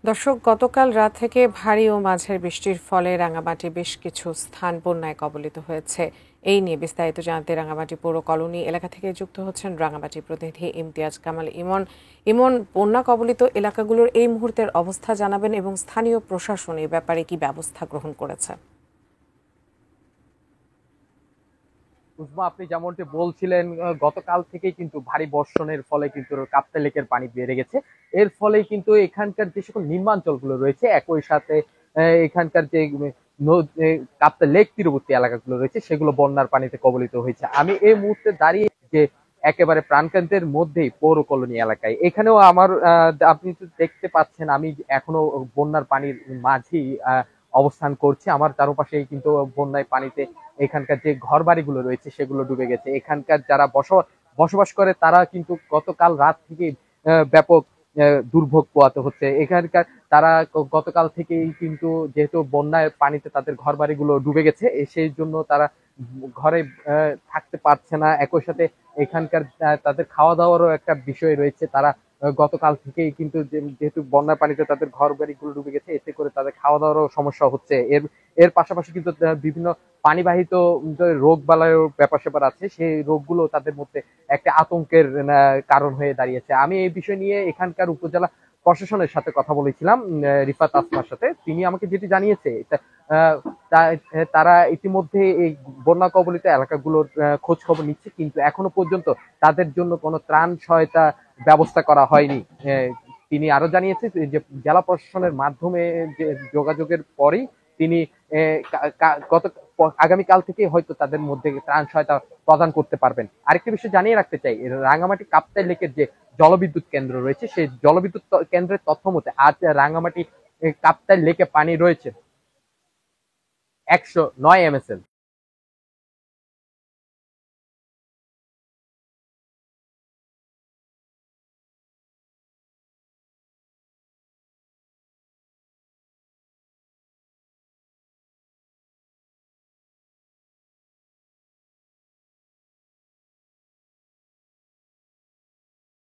দর্শক, গতকাল রাত থেকে ভারী ও মাঝের বৃষ্টির ফলে রাঙামাটি বেশ কিছু স্থান বন্যায় কবলিত হয়েছে। এই নিয়ে বিস্তারিত জানতে রাঙামাটি পৌর কলোনি এলাকা থেকে যুক্ত হচ্ছেন রাঙামাটি প্রতিনিধি ইমতিয়াজ কামাল ইমন। ইমন, বন্যা কবলিত এলাকাগুলোর এই মুহূর্তের অবস্থা জানাবেন এবং স্থানীয় প্রশাসন এ ব্যাপারে কি ব্যবস্থা গ্রহণ করেছে? উজমা, আপনি যেমনটি বলছিলেন, গতকাল থেকেই কিন্তু ভারী বর্ষণের ফলে কিন্তু কাপ্তাই লেকের পানি বেড়ে গেছে। এর ফলে কিন্তু এখানকার যে সকল নির্মাঞ্চলগুলো রয়েছে, একই সাথে এখানকার যে কাপ্তাই লেক তীরবর্তী এলাকাগুলো রয়েছে, সেগুলো বন্যার পানিতে কবলিত হয়েছে। আমি এই মুহূর্তে দাঁড়িয়ে যে একেবারে প্রাণকেন্দ্রের মধ্যেই পৌর কলোনি এলাকায়, এখানেও আমার আপনি তো দেখতে পাচ্ছেন, আমি এখনো বন্যার পানির মাঝেই অবস্থান করছি। আমার চারপাশেই কিন্তু বন্যায় পানিতে এখানকার যে ঘর বাড়িগুলো রয়েছে সেগুলো ডুবে গেছে। এখানকার যারা বসবাস করে তারা কিন্তু গতকাল রাত থেকে ব্যাপক দুর্ভোগ পোহাতে হচ্ছে। এখানকার তারা গতকাল থেকেই কিন্তু, যেহেতু বন্যায় পানিতে তাদের ঘর বাড়িগুলো ডুবে গেছে, সেই জন্য তারা ঘরে থাকতে পারছে না। একই সাথে এখানকার তাদের খাওয়া দাওয়ারও একটা বিষয় রয়েছে। তারা গতকাল থেকেই কিন্তু, যেহেতু বন্যার পানিতে তাদের ঘর বাড়িগুলো ডুবে গেছে, এতে করে তাদের খাওয়া দাওয়ারও সমস্যা হচ্ছে। এর এর পাশাপাশি কিন্তু বিভিন্ন পানিবাহিত যে রোগ বালাইয়ের ব্যাপার স্যাপার আছে, সেই রোগগুলো তাদের মধ্যে একটা আতঙ্কের কারণ হয়ে দাঁড়িয়েছে। আমি এই বিষয় নিয়ে এখানকার উপজেলা প্রশাসনের সাথে কথা বলেছিলাম, রিফাত আসমার সাথে। তিনি আমাকে যেটি জানিয়েছে, তারা ইতিমধ্যে এই বন্যা কবলিত এলাকাগুলোর খোঁজ খবর নিচ্ছে, কিন্তু এখনো পর্যন্ত তাদের জন্য কোনো ত্রাণ সহায়তা ব্যবস্থা করা হয়নি। তিনি আরো জানিয়েছে যে জেলা প্রশাসনের মাধ্যমে যে যোগাযোগের পরেই তিনি গত আগামীকাল থেকে হয়তো তাদের মধ্যে ত্রাণ সহায়তা প্রদান করতে পারবেন। আরেকটি বিষয় জানিয়ে রাখতে চাই, রাঙামাটি কাপ্তাই লেকের যে জলবিদ্যুৎ কেন্দ্র রয়েছে, সেই জলবিদ্যুৎ কেন্দ্রের তথ্য মতে আজ রাঙামাটি কাপ্তাই লেকে পানি রয়েছে 109 MSL।